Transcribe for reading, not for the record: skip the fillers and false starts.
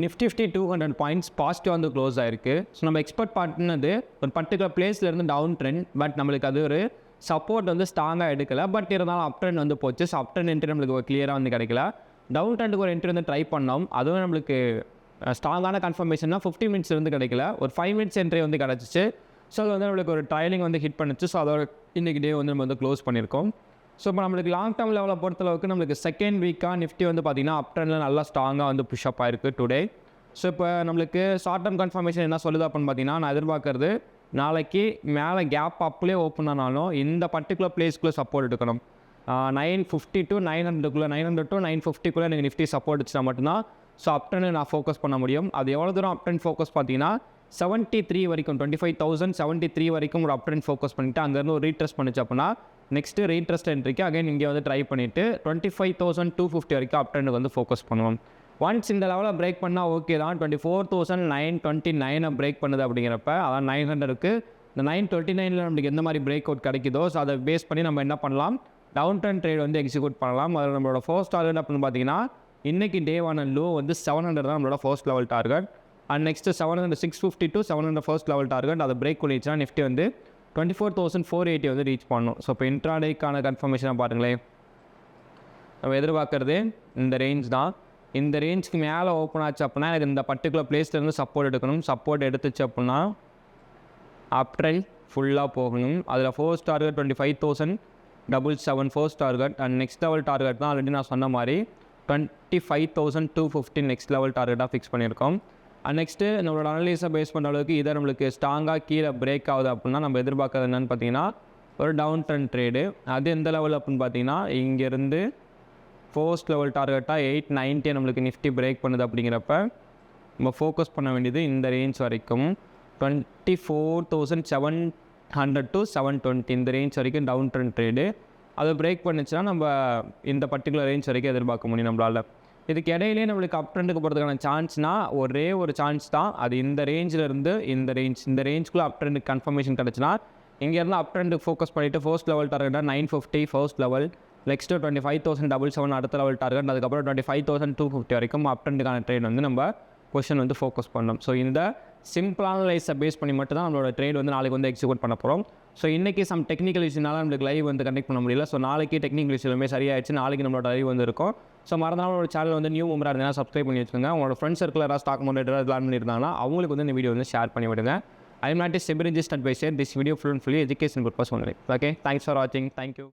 Nifty 200 points positive வந்து close ஆயிருக்கு. So நம்ம எக்ஸ்பெக்ட் பண்ணது ஒரு பர்டிகுலர் பிளேஸ்லேருந்து டவுன் ட்ரெண்ட், பட் நம்மளுக்கு அது ஒரு சப்போர்ட் வந்து ஸ்ட்ராங்காக எடுக்கல. பட் இருந்தாலும் அப் ட்ரெண்ட் வந்து போச்சு. ஸோ அப் ட்ரெண்ட் என்ட்ரி நம்மளுக்கு கிளியராக வந்து கிடைக்கல. டவுன் ட்ரெண்டுக்கு ஒரு என்ட்ரி வந்து ட்ரை பண்ணோம். அதுவும் நம்மளுக்கு ஸ்ட்ராங்கான கன்ஃபர்மேஷன்னா 15 மினிட்ஸ் வந்து கிடைக்கல. ஒரு 5 மினிட்ஸ் என்ட்ரி வந்து கிடச்சிச்சு. ஸோ அது வந்து நம்மளுக்கு ஒரு ட்ரைலிங் வந்து ஹிட் பண்ணிச்சு. ஸோ அதோட இன்றைக்கி டே வந்து நம்ம வந்து க்ளோஸ் பண்ணியிருக்கோம். ஸோ இப்போ நம்மளுக்கு லாங் டேர்ம் லெவலில் பொறுத்தளவுக்கு நம்மளுக்கு செகண்ட் வீக்காக நிஃப்டி வந்து பார்த்திங்கன்னா அப் ட்ரெண்டில் நல்லா ஸ்ட்ராங்காக வந்து புஷ் அப் ஆயிருக்கு டுடே. ஸோ இப்போ நம்மளுக்கு ஷார்ட் டேர்ம் கன்ஃபர்மேஷன் என்ன சொல்லுது அப்படின்னு பார்த்தீங்கன்னா, நான் எதிர்பார்க்குறது நாளைக்கு மேலே கேப் அப்லேயே ஓப்பன் ஆனாலும் இந்த பர்டிகுலர் பிளேஸ்க்குள்ளே சப்போர்ட் எடுக்கணும். 950 to 900 900 to 950 எனக்கு நிஃப்டி சப்போர்ட் வச்சுனா மட்டும்தான் ஸோ அப் ட்ரெண்ட் நான் ஃபோக்கஸ் பண்ண முடியும். அது எவ்வளோ தூரம் அப் ட்ரெண்ட் ஃபோக்கஸ் பார்த்தீங்கன்னா 73 வரைக்கும் 25,073 வரைக்கும் ஒரு அப் ட்ரெண்ட் ஃபோக்கஸ் பண்ணிவிட்டு அங்கேருந்து ஒரு ரீட்ரெஸ்ட் பண்ணிச்சு அப்படின்னா நெக்ஸ்ட்டு ரீட்ரெஸ்ட் என்ட்ரிக்கு அகைன் இங்கே வந்து ட்ரை பண்ணிவிட்டு 25,250 வரைக்கும் அப் ட்ரெண்டுக்கு வந்து ஃபோக்கஸ் பண்ணுவோம். ஒன்ஸ் இந்த லெவலில் பிரேக் பண்ணால் ஓகே தான். 24,929 பிரேக் பண்ணுது அப்படிங்கிறப்ப அதான் 900க்கு இந்த 929 நம்மளுக்கு எந்த மாதிரி பிரேக் அவுட் கிடைக்குதோ ஸோ அதை பேஸ் பண்ணி நம்ம என்ன பண்ணலாம், டவுன் ட்ரெண்ட் ட்ரேட் வந்து எக்ஸிக்யூட் பண்ணலாம். அதில் நம்மளோட ஃபர்ஸ்ட் டார்கெட் அப்படின்னு பார்த்தீங்கன்னா இன்றைக்கி டே ஒன் லோ வந்து 700 தான் நம்மளோட first level target. And next 650 to 700 first level target. அதை பிரேக் பண்ணிடுச்சுன்னா நிஃப்டி வந்து 24,480 வந்து ரீச் பண்ணணும். ஸோ இப்போ இன்ட்ராடேக்கான கன்ஃபர்மேஷனாக பாருங்களேன், நம்ம எதிர்பார்க்குறது இந்த ரேஞ்ச் தான். இந்த ரேஞ்சுக்கு மேலே ஓப்பன் ஆச்சு அப்படின்னா இது இந்த பர்டிகுலர் பிளேஸ்லேருந்து சப்போர்ட் எடுக்கணும். சப்போர்ட் எடுத்துச்சு அப்படின்னா அப் ட்ரெண்ட் ஃபுல்லாக போகணும். அதில் first target 25,777 first target. And next level target தான் ஆல்ரெடி நான் சொன்ன மாதிரி 25,250 நெக்ஸ்ட் லெவல் டார்கெட்டாக ஃபிக்ஸ் பண்ணியிருக்கோம். அண்ட் நெக்ஸ்ட்டு நம்மளோட அனலைஸை பேஸ் பண்ணுற அளவுக்கு இதை நம்மளுக்கு ஸ்ட்ராங்காக கீழே பிரேக் ஆகுது அப்படின்னா நம்ம எதிர்பார்க்கறது என்னென்னு பார்த்தீங்கன்னா ஒரு டவுன் ட்ரெண்ட் ட்ரேடு. அது எந்த லெவல் அப்படின்னு பார்த்தீங்கன்னா இங்கேருந்து ஃபர்ஸ்ட் லெவல் டார்கெட்டாக 890 நம்மளுக்கு நிஃப்டி பிரேக் பண்ணுது. அப்படிங்கிறப்ப நம்ம ஃபோக்கஸ் பண்ண வேண்டியது இந்த ரேஞ்ச் வரைக்கும் 24,700 to 720 இந்த ரேஞ்ச் வரைக்கும் டவுன் ட்ரெண்ட் ட்ரேடு. அதை பிரேக் பண்ணிச்சுன்னா நம்ம இந்த பர்டிகுலர் ரேஞ்ச் வரைக்கும் எதிர்பார்க்க முடியும் நம்மளால். இதுக்கு இடையிலே நம்மளுக்கு அப் ட்ரெண்டுக்கு போகிறதுக்கான சான்ஸ்னால் ஒரே ஒரு சான்ஸ் தான். அது இந்த ரேஞ்சிலேருந்து இந்த ரேஞ்சுக்குள்ளே அப் ட்ரெண்டுக்கு கன்ஃபர்மேஷன் கிடச்சுன்னா இங்கேருந்து அப் ட்ரெண்டுக்கு ஃபோக்கஸ் பண்ணிவிட்டு ஃபர்ஸ்ட் லெவல் டார்கெட்டாக 950 ஃபர்ஸ்ட் லெவல், நெக்ஸ்ட்டு 25,777 அடுத்த லெவல் டார்கெட், அதுக்கப்புறம் 25,250 வரைக்கும் அப் ட்ரெண்டுக்கான ட்ரேட் வந்து நம்ம பொசிஷன் வந்து ஃபோக்கஸ் பண்ணோம். ஸோ இந்த சிம்பிளான லைஸை பேஸ் பண்ணி மட்டும் தான் நம்மளோட ட்ரேட் வந்து நாளைக்கு வந்து எக்ஸிக்யூட் பண்ண போகிறோம். ஸோ இன்றைக்கி சம் டெக்னிக்கல் இஷ்யூனால நம்மளுக்கு லைவ் வந்து கண்டக்ட் பண்ண முடியல. ஸோ நாளைக்கு டெக்னிக்கல் இஷ்யூ எல்லாமே சரியாயிடுச்சு. நாளைக்கு நம்மளோட லைவ் வந்து இருக்கும். ஸோ மறந்தாலும் நம்மளோட சேனல் வந்து நியூ மெம்பராக இருந்தால் சப்ஸ்கிரைப் பண்ணி வச்சுக்கோங்க. உங்களோட ஃப்ரெண்ட்ஸ் சர்க்கிள் யாராவது ஸ்டாக் மார்க்கெட் பிளான் பண்ணியிருந்தாங்கன்னா அவங்களுக்கு வந்து இந்த வீடியோ வந்து ஷேர் பண்ணி விடுங்க. I am not a SEBI registered advisor. This video full and fully education purpose only. Okay, thanks for வாட்சிங். தேங்க்யூ.